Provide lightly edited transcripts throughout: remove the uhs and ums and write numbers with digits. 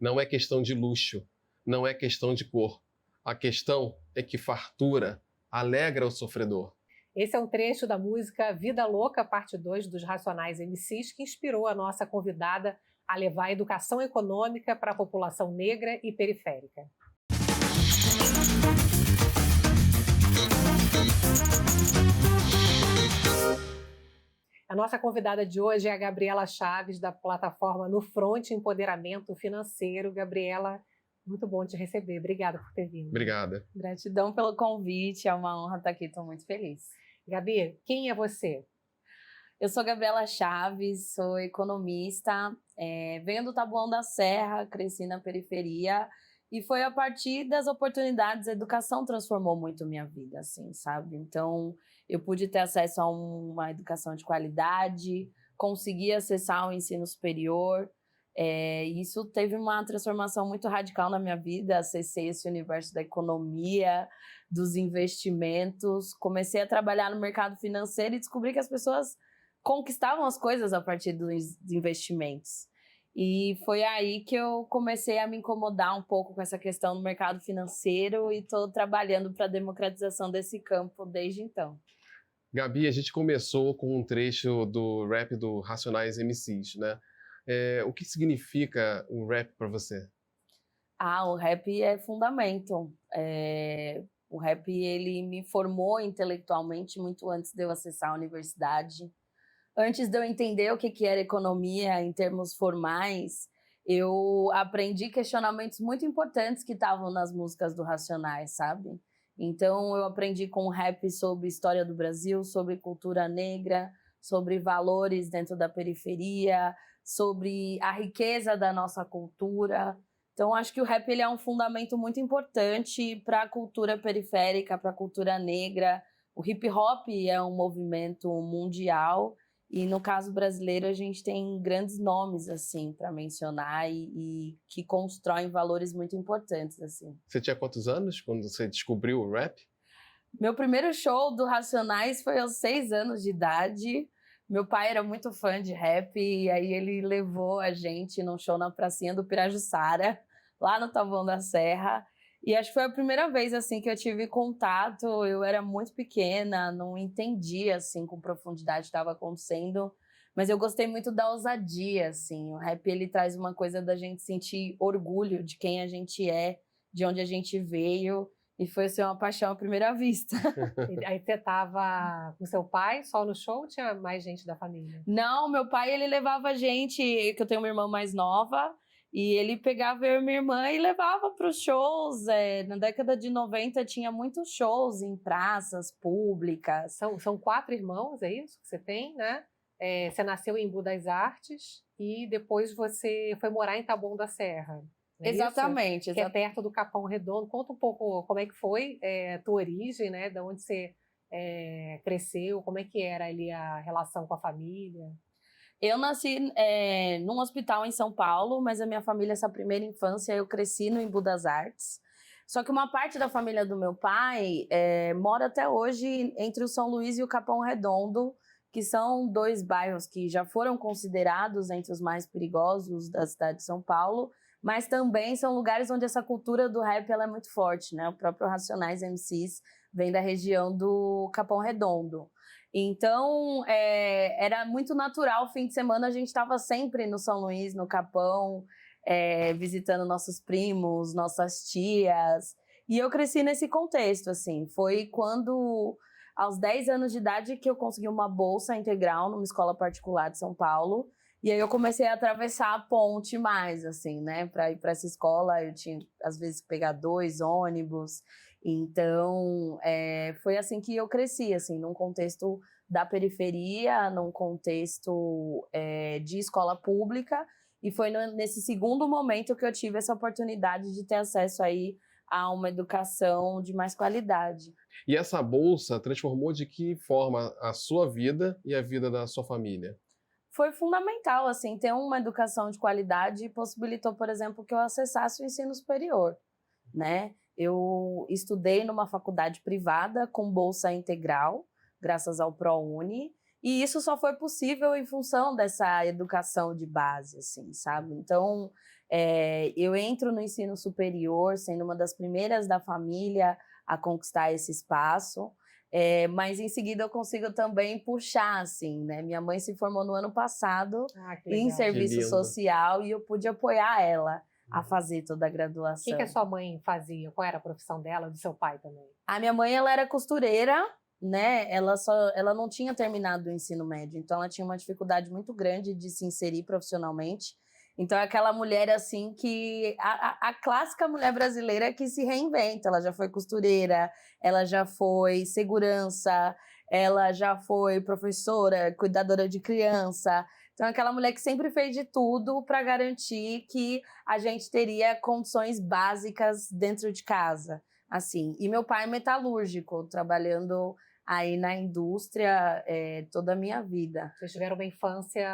Não é questão de luxo, não é questão de cor. A questão é que fartura alegra o sofredor. Esse é um trecho da música Vida Louca, parte 2 dos Racionais MCs, que inspirou a nossa convidada a levar a educação econômica para a população negra e periférica. A nossa convidada de hoje é a Gabriela Chaves, da plataforma No Front Empoderamento Financeiro. Gabriela, muito bom te receber. Obrigada por ter vindo. Obrigada. Gratidão pelo convite, é uma honra estar aqui, estou muito feliz. Gabi, quem é você? Eu sou Gabriela Chaves, sou economista, venho do Taboão da Serra, cresci na periferia e foi a partir das oportunidades, a educação transformou muito minha vida, assim, sabe? Então, eu pude ter acesso a uma educação de qualidade, consegui acessar o ensino superior, isso teve uma transformação muito radical na minha vida, acessei esse universo da economia, dos investimentos, comecei a trabalhar no mercado financeiro e descobri que as pessoas conquistavam as coisas a partir dos investimentos. E foi aí que eu comecei a me incomodar um pouco com essa questão do mercado financeiro e estou trabalhando para a democratização desse campo desde então. Gabi, a gente começou com um trecho do rap do Racionais MCs, né? O que significa o rap para você? O rap é fundamento. O rap, ele me formou intelectualmente muito antes de eu acessar a universidade. Antes de eu entender o que era economia em termos formais, eu aprendi questionamentos muito importantes que estavam nas músicas do Racionais, sabe? Então, eu aprendi com o rap sobre história do Brasil, sobre cultura negra, sobre valores dentro da periferia, sobre a riqueza da nossa cultura. Então, acho que o rap ele é um fundamento muito importante para a cultura periférica, para a cultura negra. O hip hop é um movimento mundial e, no caso brasileiro, a gente tem grandes nomes assim para mencionar e que constroem valores muito importantes. Assim. Você tinha quantos anos quando você descobriu o rap? Meu primeiro show do Racionais foi aos 6 anos de idade. Meu pai era muito fã de rap e aí ele levou a gente num show na pracinha do Pirajussara, lá no Taboão da Serra. E acho que foi a primeira vez assim que eu tive contato. Eu era muito pequena, não entendia assim com profundidade o que estava acontecendo, mas eu gostei muito da ousadia, assim. O rap ele traz uma coisa da gente sentir orgulho de quem a gente é, de onde a gente veio. E foi assim, uma paixão à primeira vista. Aí você estava com seu pai só no show ou tinha mais gente da família? Não, meu pai ele levava a gente, que eu tenho uma irmã mais nova, e ele pegava eu e minha irmã e levava para os shows. Na década de 90 tinha muitos shows em praças públicas. São 4 irmãos, é isso que você tem, né? Você nasceu em Embu das Artes e depois você foi morar em Taboão da Serra. Exatamente. Que é perto do Capão Redondo. Conta um pouco como é que foi a tua origem, né? De onde você cresceu, como é que era ali a relação com a família? Eu nasci num hospital em São Paulo, mas a minha família, essa primeira infância, eu cresci no Embu das Artes. Só que uma parte da família do meu pai mora até hoje entre o São Luís e o Capão Redondo, que são 2 bairros que já foram considerados entre os mais perigosos da cidade de São Paulo, mas também são lugares onde essa cultura do rap ela é muito forte, né? O próprio Racionais MCs vem da região do Capão Redondo. Então, era muito natural, fim de semana a gente estava sempre no São Luís, no Capão, visitando nossos primos, nossas tias. E eu cresci nesse contexto, assim. Foi quando, aos 10 anos de idade, que eu consegui uma bolsa integral numa escola particular de São Paulo. E aí eu comecei a atravessar a ponte mais, assim, né? Para ir para essa escola, eu tinha, às vezes, que pegar 2 ônibus. Então, foi assim que eu cresci, assim, num contexto da periferia, num contexto de escola pública. E foi nesse segundo momento que eu tive essa oportunidade de ter acesso aí a uma educação de mais qualidade. E essa bolsa transformou de que forma a sua vida e a vida da sua família? Foi fundamental, assim, ter uma educação de qualidade possibilitou, por exemplo, que eu acessasse o ensino superior, né? Eu estudei numa faculdade privada com bolsa integral, graças ao ProUni, E isso só foi possível em função dessa educação de base, assim, sabe? Então, eu entro no ensino superior sendo uma das primeiras da família a conquistar esse espaço, mas em seguida eu consigo também puxar, assim, né? Minha mãe se formou no ano passado Que em legal. serviço social e eu pude apoiar ela a fazer toda a O graduação. que a sua mãe fazia? Qual era a profissão dela, do seu pai também? A minha mãe, ela era costureira, né? Ela não tinha terminado o ensino médio, então ela tinha uma dificuldade muito grande de se inserir profissionalmente. Então é aquela mulher assim que a clássica mulher brasileira que se reinventa. Ela já foi costureira, ela já foi segurança, ela já foi professora, cuidadora de criança. Então é aquela mulher que sempre fez de tudo para garantir que a gente teria condições básicas dentro de casa. Assim, e meu pai é metalúrgico, trabalhando aí na indústria toda a minha vida. Vocês tiveram uma infância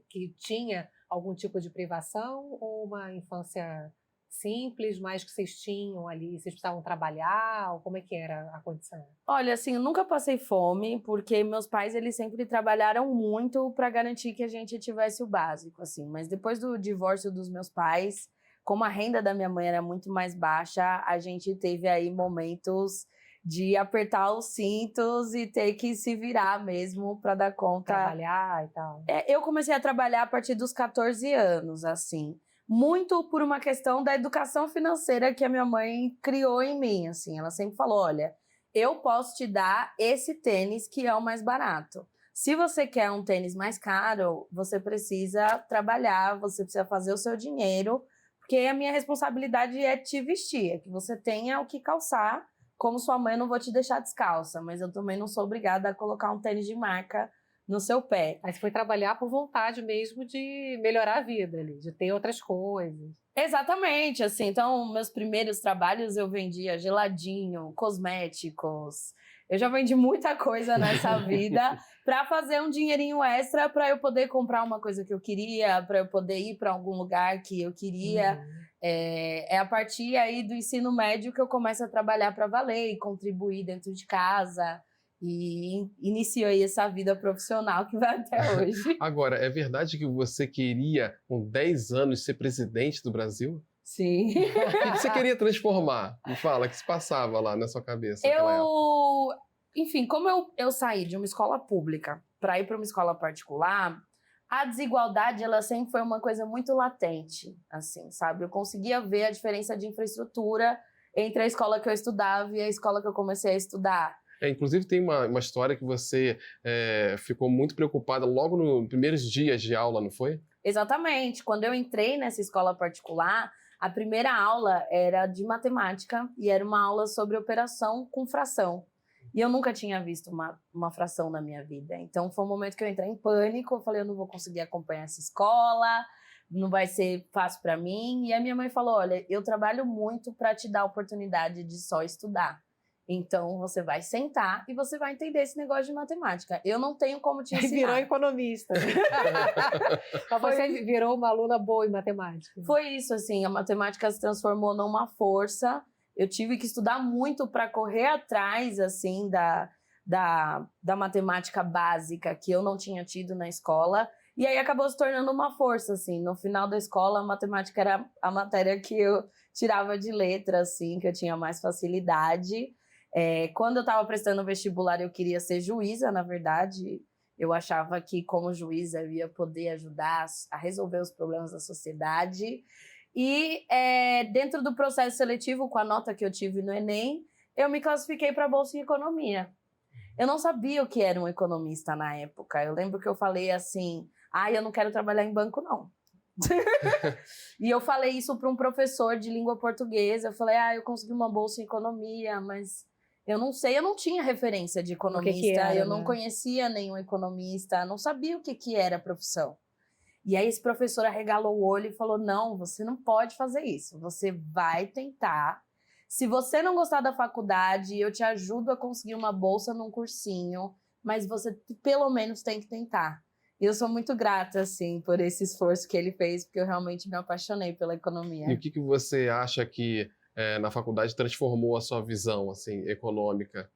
que tinha algum tipo de privação ou uma infância simples, mas que vocês tinham ali, vocês precisavam trabalhar, ou como é que era a condição? Olha, assim, eu nunca passei fome, porque meus pais, eles sempre trabalharam muito para garantir que a gente tivesse o básico, assim. Mas depois do divórcio dos meus pais, como a renda da minha mãe era muito mais baixa, a gente teve aí momentos de apertar os cintos e ter que se virar mesmo para dar conta. Trabalhar e tal. Eu comecei a trabalhar a partir dos 14 anos, assim. Muito por uma questão da educação financeira que a minha mãe criou em mim, assim. Ela sempre falou, olha, eu posso te dar esse tênis que é o mais barato. Se você quer um tênis mais caro, você precisa trabalhar, você precisa fazer o seu dinheiro, porque a minha responsabilidade é te vestir, é que você tenha o que calçar. Como sua mãe, eu não vou te deixar descalça, mas eu também não sou obrigada a colocar um tênis de marca no seu pé. Aí você foi trabalhar por vontade mesmo de melhorar a vida ali, de ter outras coisas. Exatamente, assim, então meus primeiros trabalhos eu vendia geladinho, cosméticos, eu já vendi muita coisa nessa vida para fazer um dinheirinho extra para eu poder comprar uma coisa que eu queria, para eu poder ir para algum lugar que eu queria. É a partir aí do ensino médio que eu começo a trabalhar para valer e contribuir dentro de casa. E inicio aí essa vida profissional que vai até hoje. Agora, é verdade que você queria, com 10 anos, ser presidente do Brasil? Sim. O que você queria transformar? Me fala, o que se passava lá na sua cabeça naquela época? Enfim, como eu saí de uma escola pública para ir para uma escola particular, a desigualdade, ela sempre foi uma coisa muito latente, assim, sabe? Eu conseguia ver a diferença de infraestrutura entre a escola que eu estudava e a escola que eu comecei a estudar. Inclusive tem uma história que você ficou muito preocupada logo nos primeiros dias de aula, não foi? Exatamente. Quando eu entrei nessa escola particular, a primeira aula era de matemática e era uma aula sobre operação com fração. E eu nunca tinha visto uma fração na minha vida. Então foi um momento que eu entrei em pânico, eu falei, eu não vou conseguir acompanhar essa escola, não vai ser fácil para mim. E a minha mãe falou, olha, eu trabalho muito para te dar a oportunidade de só estudar. Então, você vai sentar e você vai entender esse negócio de matemática. Eu não tenho como te ensinar. E virou economista. Mas você virou uma aluna boa em matemática. Foi isso, assim, a matemática se transformou numa força. Eu tive que estudar muito para correr atrás, assim, da matemática básica que eu não tinha tido na escola. E aí acabou se tornando uma força, assim. No final da escola, a matemática era a matéria que eu tirava de letra, assim, que eu tinha mais facilidade. Quando eu estava prestando vestibular, eu queria ser juíza, na verdade. Eu achava que, como juíza, eu ia poder ajudar a resolver os problemas da sociedade. E dentro do processo seletivo, com a nota que eu tive no Enem, eu me classifiquei para a Bolsa em Economia. Eu não sabia o que era um economista na época. Eu lembro que eu falei assim, eu não quero trabalhar em banco, não. E eu falei isso para um professor de língua portuguesa. Eu falei, eu consegui uma bolsa em economia, mas eu não sei, eu não tinha referência de economista, eu não conhecia nenhum economista, não sabia o que era a profissão. E aí esse professor arregalou o olho e falou, não, você não pode fazer isso, você vai tentar. Se você não gostar da faculdade, eu te ajudo a conseguir uma bolsa num cursinho, mas você pelo menos tem que tentar. E eu sou muito grata, assim, por esse esforço que ele fez, porque eu realmente me apaixonei pela economia. E o que você acha que na faculdade transformou a sua visão, assim, econômica?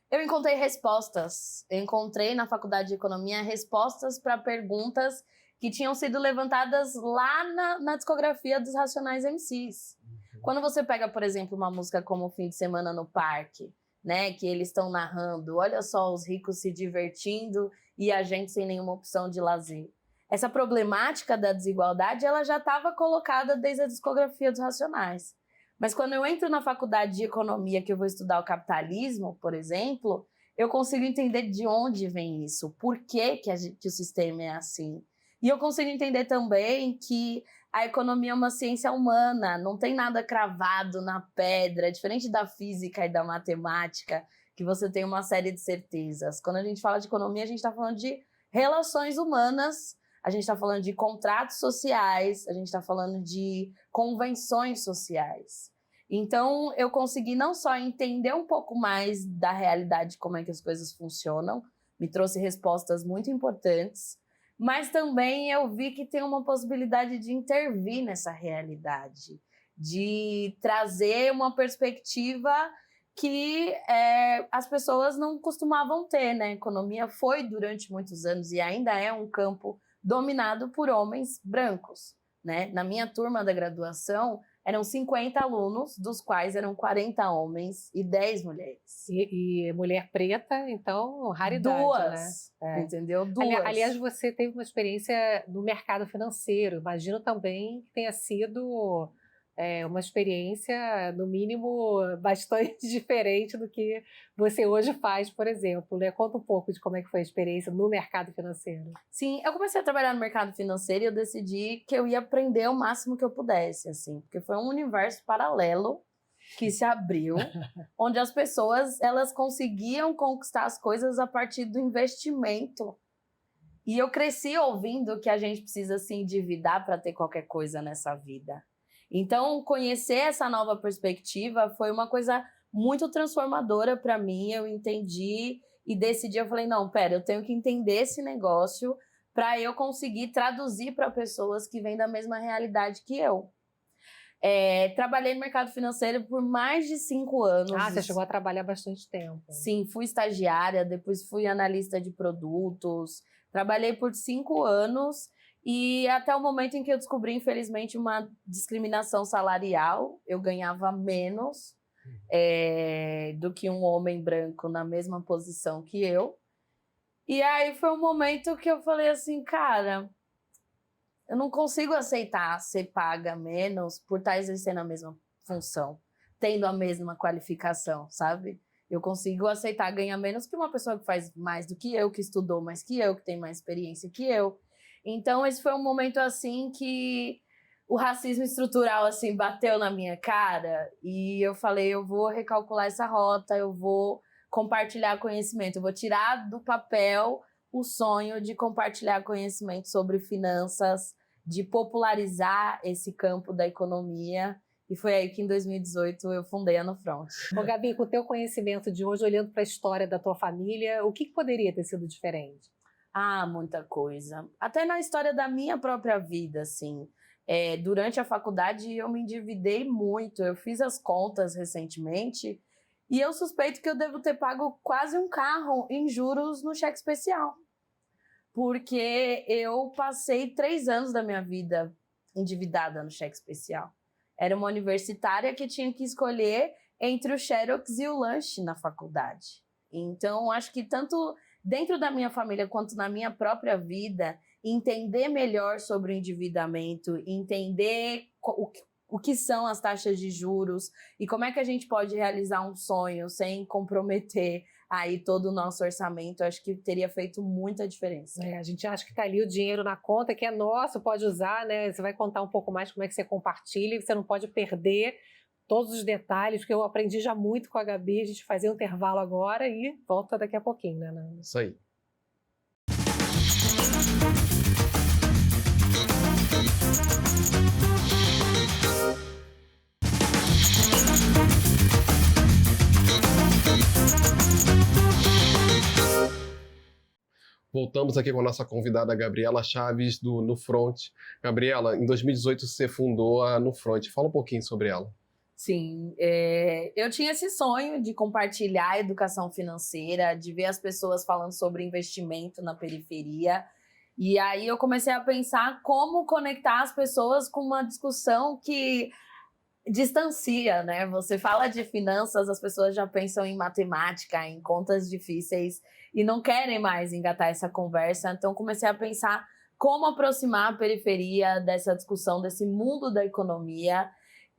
Eu encontrei respostas. Eu encontrei na faculdade de economia respostas para perguntas que tinham sido levantadas lá na discografia dos Racionais MCs. Quando você pega, por exemplo, uma música como Fim de Semana no Parque, né, que eles estão narrando, olha só os ricos se divertindo e a gente sem nenhuma opção de lazer. Essa problemática da desigualdade, ela já estava colocada desde a discografia dos Racionais. Mas quando eu entro na faculdade de economia, que eu vou estudar o capitalismo, por exemplo, eu consigo entender de onde vem isso, por que o sistema é assim. E eu consigo entender também que a economia é uma ciência humana, não tem nada cravado na pedra, diferente da física e da matemática, que você tem uma série de certezas. Quando a gente fala de economia, a gente está falando de relações humanas, a gente está falando de contratos sociais, a gente está falando de convenções sociais. Então, eu consegui não só entender um pouco mais da realidade, como é que as coisas funcionam, me trouxe respostas muito importantes, mas também eu vi que tem uma possibilidade de intervir nessa realidade, de trazer uma perspectiva que as pessoas não costumavam ter, né? A economia foi, durante muitos anos, e ainda é um campo dominado por homens brancos, né? Na minha turma da graduação, eram 50 alunos, dos quais eram 40 homens e 10 mulheres. E mulher preta, então, raridade, Duas, né? entendeu? Duas. Aliás, você teve uma experiência no mercado financeiro. Imagino também que tenha sido uma experiência, no mínimo, bastante diferente do que você hoje faz, por exemplo, né? Conta um pouco de como é que foi a experiência no mercado financeiro. Sim, eu comecei a trabalhar no mercado financeiro e eu decidi que eu ia aprender o máximo que eu pudesse, assim, porque foi um universo paralelo que se abriu, onde as pessoas, elas conseguiam conquistar as coisas a partir do investimento. E eu cresci ouvindo que a gente precisa se endividar para ter qualquer coisa nessa vida. Então, conhecer essa nova perspectiva foi uma coisa muito transformadora para mim. Eu entendi e decidi, eu falei, não, pera, eu tenho que entender esse negócio para eu conseguir traduzir para pessoas que vêm da mesma realidade que eu. Trabalhei no mercado financeiro por mais de 5 anos. Ah, você chegou a trabalhar bastante tempo. Sim, fui estagiária, depois fui analista de produtos. Trabalhei por 5 anos e até o momento em que eu descobri, infelizmente, uma discriminação salarial. Eu ganhava menos do que um homem branco na mesma posição que eu. E aí foi um momento que eu falei assim, cara, eu não consigo aceitar ser paga menos por estar exercendo a mesma função, tendo a mesma qualificação, sabe? Eu consigo aceitar ganhar menos que uma pessoa que faz mais do que eu, que estudou mais que eu, que tem mais experiência que eu. Então, esse foi um momento, assim, que o racismo estrutural, assim, bateu na minha cara e eu falei, eu vou recalcular essa rota, eu vou compartilhar conhecimento, eu vou tirar do papel o sonho de compartilhar conhecimento sobre finanças, de popularizar esse campo da economia. E foi aí que, em 2018, eu fundei a No Front. Ô, Gabi, com o teu conhecimento de hoje, olhando para a história da tua família, o que poderia ter sido diferente? Ah, muita coisa. Até na história da minha própria vida, assim. Durante a faculdade, eu me endividei muito. Eu fiz as contas recentemente e eu suspeito que eu devo ter pago quase um carro em juros no cheque especial. Porque eu passei 3 anos da minha vida endividada no cheque especial. Era uma universitária que tinha que escolher entre o Xerox e o lanche na faculdade. Então, acho que tanto dentro da minha família quanto na minha própria vida, entender melhor sobre o endividamento, entender o que são as taxas de juros e como é que a gente pode realizar um sonho sem comprometer aí todo o nosso orçamento, acho que teria feito muita diferença. A gente acha que está ali o dinheiro na conta, que é nosso, pode usar, né? Você vai contar um pouco mais como é que você compartilha e você não pode perder todos os detalhes, porque eu aprendi já muito com a Gabi. A gente fazer um intervalo agora e volta daqui a pouquinho, né, Nana? Isso aí. Voltamos aqui com a nossa convidada Gabriela Chaves, do No Front. Gabriela, em 2018 você fundou a No Front. Fala um pouquinho sobre ela. Sim, eu tinha esse sonho de compartilhar a educação financeira, de ver as pessoas falando sobre investimento na periferia. E aí eu comecei a pensar como conectar as pessoas com uma discussão que distancia, né? Você fala de finanças, as pessoas já pensam em matemática, em contas difíceis e não querem mais engatar essa conversa. Então comecei a pensar como aproximar a periferia dessa discussão, desse mundo da economia.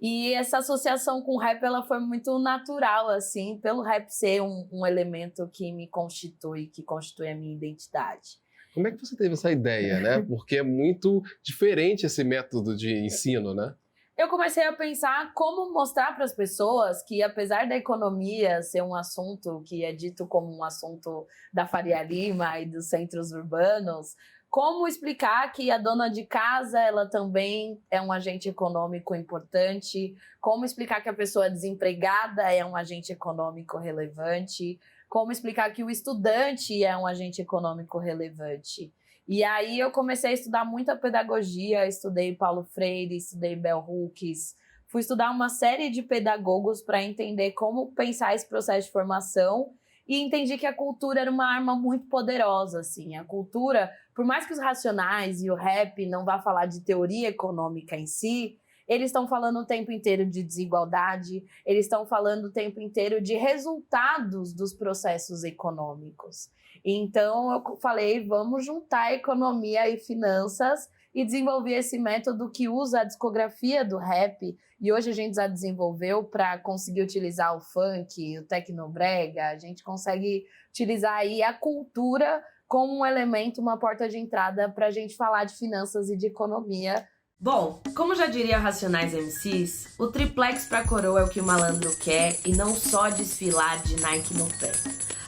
E essa associação com o rap, ela foi muito natural, assim, pelo rap ser um elemento que me constitui, que constitui a minha identidade. Como é que você teve essa ideia, né? Porque é muito diferente esse método de ensino, né? Eu comecei a pensar como mostrar para as pessoas que, apesar da economia ser um assunto que é dito como um assunto da Faria Lima e dos centros urbanos, como explicar que a dona de casa ela também é um agente econômico importante, como explicar que a pessoa desempregada é um agente econômico relevante, como explicar que o estudante é um agente econômico relevante. E aí eu comecei a estudar muita pedagogia, estudei Paulo Freire, estudei Bell Hooks, fui estudar uma série de pedagogos para entender como pensar esse processo de formação e entendi que a cultura era uma arma muito poderosa, assim. A cultura, por mais que os Racionais e o rap não vá falar de teoria econômica em si, eles estão falando o tempo inteiro de desigualdade, eles estão falando o tempo inteiro de resultados dos processos econômicos. Então, eu falei, vamos juntar economia e finanças e desenvolver esse método que usa a discografia do rap. E hoje a gente já desenvolveu para conseguir utilizar o funk, o tecnobrega, a gente consegue utilizar aí a cultura como um elemento, uma porta de entrada para a gente falar de finanças e de economia. Bom, como já diria Racionais MCs, o triplex pra coroa é o que o malandro quer e não só desfilar de Nike no pé.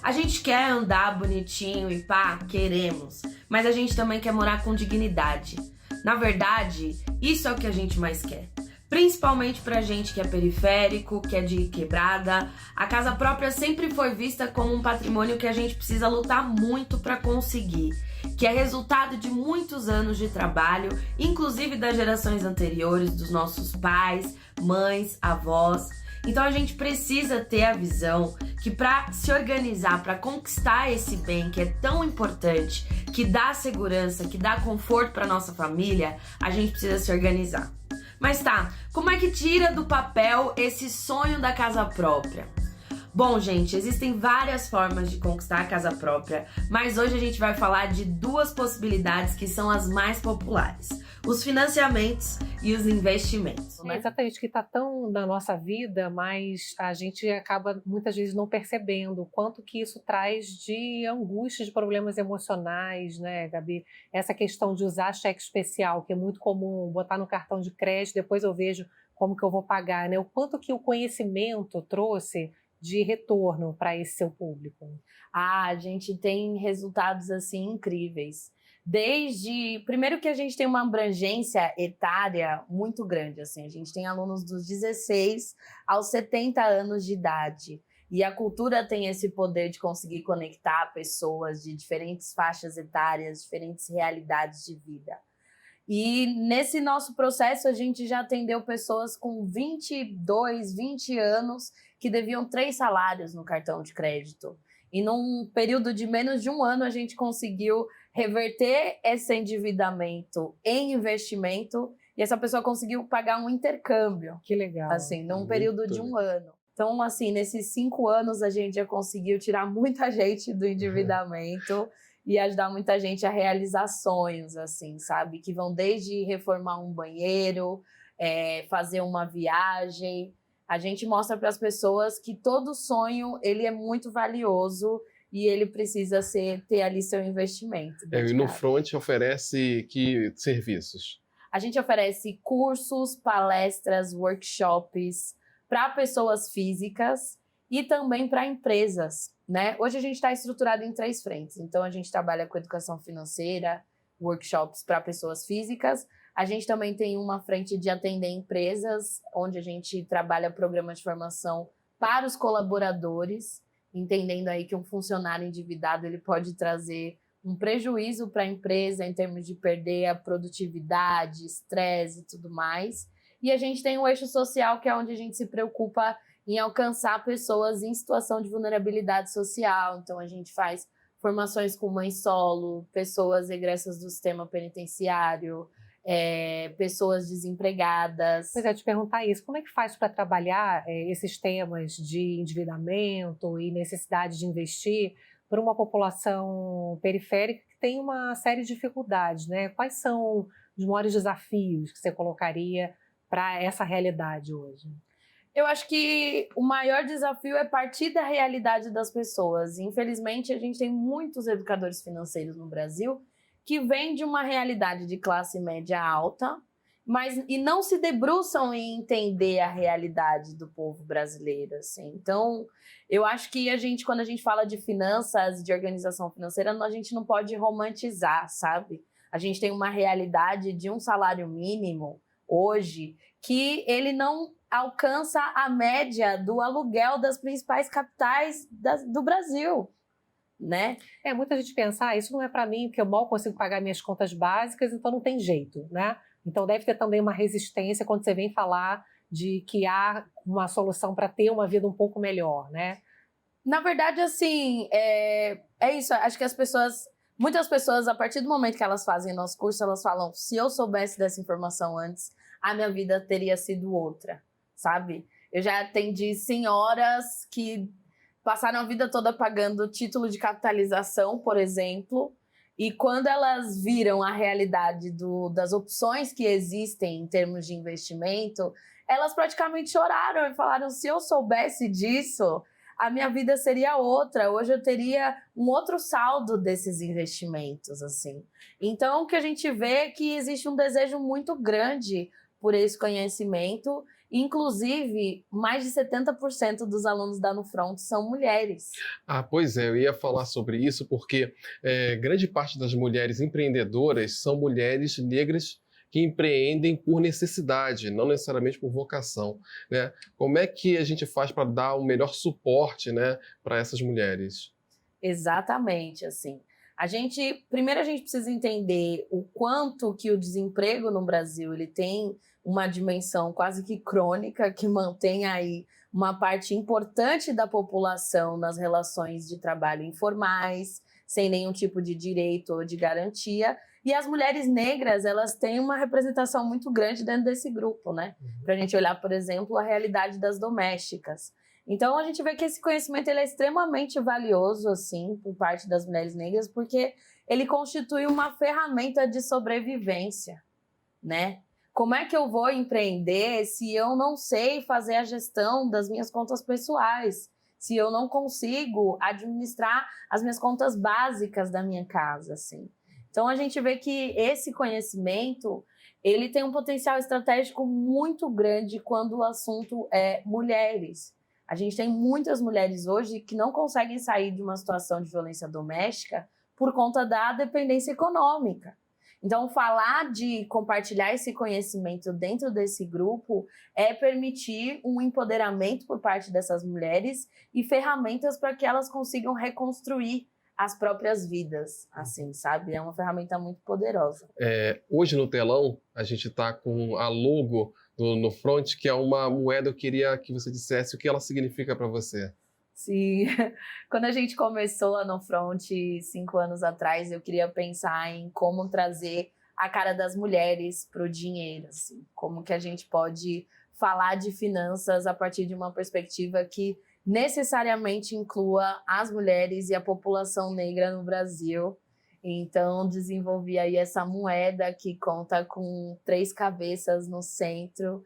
A gente quer andar bonitinho e pá, queremos, mas a gente também quer morar com dignidade. Na verdade, isso é o que a gente mais quer. Principalmente pra gente que é periférico, que é de quebrada, a casa própria sempre foi vista como um patrimônio que a gente precisa lutar muito pra conseguir, que é resultado de muitos anos de trabalho, inclusive das gerações anteriores, dos nossos pais, mães, avós. Então a gente precisa ter a visão que para se organizar, para conquistar esse bem que é tão importante, que dá segurança, que dá conforto para nossa família, a gente precisa se organizar. Mas tá, como é que tira do papel esse sonho da casa própria? Bom, gente, existem várias formas de conquistar a casa própria, mas hoje a gente vai falar de duas possibilidades que são as mais populares: os financiamentos e os investimentos. É exatamente, que está tão na nossa vida, mas a gente acaba muitas vezes não percebendo o quanto que isso traz de angústia, de problemas emocionais, né, Gabi? Essa questão de usar cheque especial, que é muito comum, botar no cartão de crédito, depois eu vejo como que eu vou pagar, né? O quanto que o conhecimento trouxe de retorno para esse seu público? A gente tem resultados assim incríveis. Primeiro que a gente tem uma abrangência etária muito grande, assim, a gente tem alunos dos 16 aos 70 anos de idade. E a cultura tem esse poder de conseguir conectar pessoas de diferentes faixas etárias, diferentes realidades de vida. E nesse nosso processo a gente já atendeu pessoas com 22, 20 anos que deviam 3 salários no cartão de crédito. E num período de menos de um ano a gente conseguiu reverter esse endividamento em investimento e essa pessoa conseguiu pagar um intercâmbio. Que legal. Assim, num período de um ano. Então, assim, nesses 5 anos a gente já conseguiu tirar muita gente do endividamento e ajudar muita gente a realizar sonhos, assim, sabe? Que vão desde reformar um banheiro, fazer uma viagem. A gente mostra para as pessoas que todo sonho ele é muito valioso e ele precisa ter ali seu investimento. E no Front oferece que serviços? A gente oferece cursos, palestras, workshops para pessoas físicas e também para empresas, né? Hoje a gente está estruturado em 3 frentes. Então a gente trabalha com educação financeira, workshops para pessoas físicas. A gente também tem uma frente de atender empresas, onde a gente trabalha programas de formação para os colaboradores, entendendo aí que um funcionário endividado ele pode trazer um prejuízo para a empresa em termos de perder a produtividade, estresse e tudo mais. E a gente tem o eixo social, que é onde a gente se preocupa em alcançar pessoas em situação de vulnerabilidade social. Então, a gente faz formações com mãe solo, pessoas egressas do sistema penitenciário, pessoas desempregadas. Pois é, te perguntar isso, como é que faz para trabalhar esses temas de endividamento e necessidade de investir para uma população periférica que tem uma série de dificuldades, né? Quais são os maiores desafios que você colocaria para essa realidade hoje? Eu acho que o maior desafio é partir da realidade das pessoas. Infelizmente, a gente tem muitos educadores financeiros no Brasil que vêm de uma realidade de classe média alta, e não se debruçam em entender a realidade do povo brasileiro, assim. Então, eu acho que quando a gente fala de finanças, de organização financeira, a gente não pode romantizar, sabe? A gente tem uma realidade de um salário mínimo hoje que ele não alcança a média do aluguel das principais capitais do Brasil, né? Muita gente pensa, isso não é para mim, porque eu mal consigo pagar minhas contas básicas, então não tem jeito, né? Então deve ter também uma resistência quando você vem falar de que há uma solução para ter uma vida um pouco melhor, né? Na verdade, assim, é isso. Acho que muitas pessoas, a partir do momento que elas fazem nosso curso, elas falam, se eu soubesse dessa informação antes, a minha vida teria sido outra, sabe? Eu já atendi senhoras que passaram a vida toda pagando título de capitalização, por exemplo, e quando elas viram a realidade das opções que existem em termos de investimento, elas praticamente choraram e falaram, se eu soubesse disso, a minha vida seria outra. Hoje eu teria um outro saldo desses investimentos, assim. Então, o que a gente vê é que existe um desejo muito grande por esse conhecimento. Inclusive, mais de 70% dos alunos da Nufront são mulheres. Pois é, eu ia falar sobre isso porque grande parte das mulheres empreendedoras são mulheres negras que empreendem por necessidade, não necessariamente por vocação, né? Como é que a gente faz para dar um melhor suporte, né, para essas mulheres? Exatamente, assim. Primeiro a gente precisa entender o quanto que o desemprego no Brasil ele tem uma dimensão quase que crônica, que mantém aí uma parte importante da população nas relações de trabalho informais, sem nenhum tipo de direito ou de garantia. E as mulheres negras, elas têm uma representação muito grande dentro desse grupo, né? Para a gente olhar, por exemplo, a realidade das domésticas. Então, a gente vê que esse conhecimento ele é extremamente valioso, assim, por parte das mulheres negras, porque ele constitui uma ferramenta de sobrevivência, né? Como é que eu vou empreender se eu não sei fazer a gestão das minhas contas pessoais? Se eu não consigo administrar as minhas contas básicas da minha casa, assim? Então, a gente vê que esse conhecimento, ele tem um potencial estratégico muito grande quando o assunto é mulheres. A gente tem muitas mulheres hoje que não conseguem sair de uma situação de violência doméstica por conta da dependência econômica. Então, falar de compartilhar esse conhecimento dentro desse grupo é permitir um empoderamento por parte dessas mulheres e ferramentas para que elas consigam reconstruir as próprias vidas, assim, sabe? É uma ferramenta muito poderosa. Hoje no telão, a gente está com a logo do Nufront, que é uma moeda. Eu queria que você dissesse o que ela significa para você. Sim, quando a gente começou a Nufront 5 anos atrás, eu queria pensar em como trazer a cara das mulheres para o dinheiro, assim, como que a gente pode falar de finanças a partir de uma perspectiva que necessariamente inclua as mulheres e a população negra no Brasil. Então, desenvolvi aí essa moeda que conta com 3 cabeças no centro,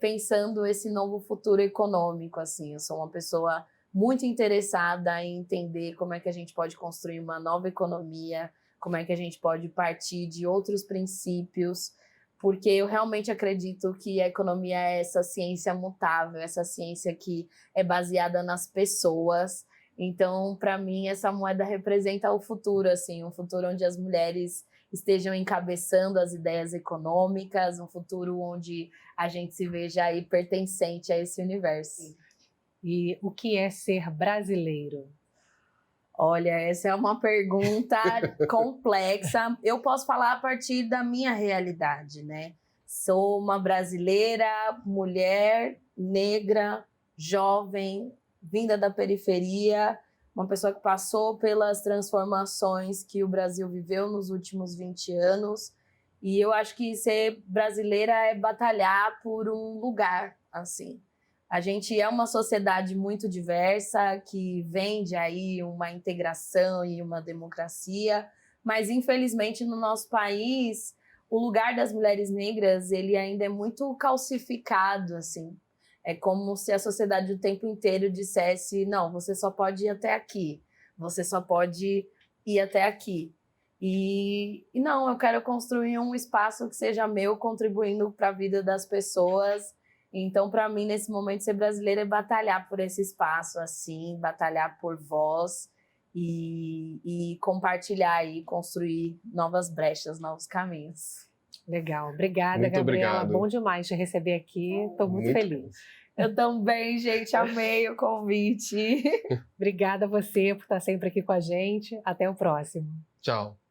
pensando esse novo futuro econômico, assim. Eu sou uma pessoa muito interessada em entender como é que a gente pode construir uma nova economia, como é que a gente pode partir de outros princípios, porque eu realmente acredito que a economia é essa ciência mutável, essa ciência que é baseada nas pessoas. Então, para mim, essa moeda representa o futuro, assim, um futuro onde as mulheres estejam encabeçando as ideias econômicas, um futuro onde a gente se veja aí pertencente a esse universo. E o que é ser brasileiro? Olha, essa é uma pergunta complexa. Eu posso falar a partir da minha realidade, né? Sou uma brasileira, mulher, negra, jovem, vinda da periferia, uma pessoa que passou pelas transformações que o Brasil viveu nos últimos 20 anos. E eu acho que ser brasileira é batalhar por um lugar, assim. A gente é uma sociedade muito diversa, que vende aí uma integração e uma democracia, mas infelizmente no nosso país o lugar das mulheres negras ele ainda é muito calcificado, assim. É como se a sociedade o tempo inteiro dissesse, não, você só pode ir até aqui, você só pode ir até aqui. E não, eu quero construir um espaço que seja meu, contribuindo para a vida das pessoas. Então, para mim, nesse momento, ser brasileira é batalhar por esse espaço, assim, batalhar por voz e compartilhar e construir novas brechas, novos caminhos. Legal. Obrigada, Muito Gabriela. obrigado. Bom demais te receber aqui. Estou muito feliz. Eu também, gente, amei o convite. Obrigada a você por estar sempre aqui com a gente. Até o próximo. Tchau.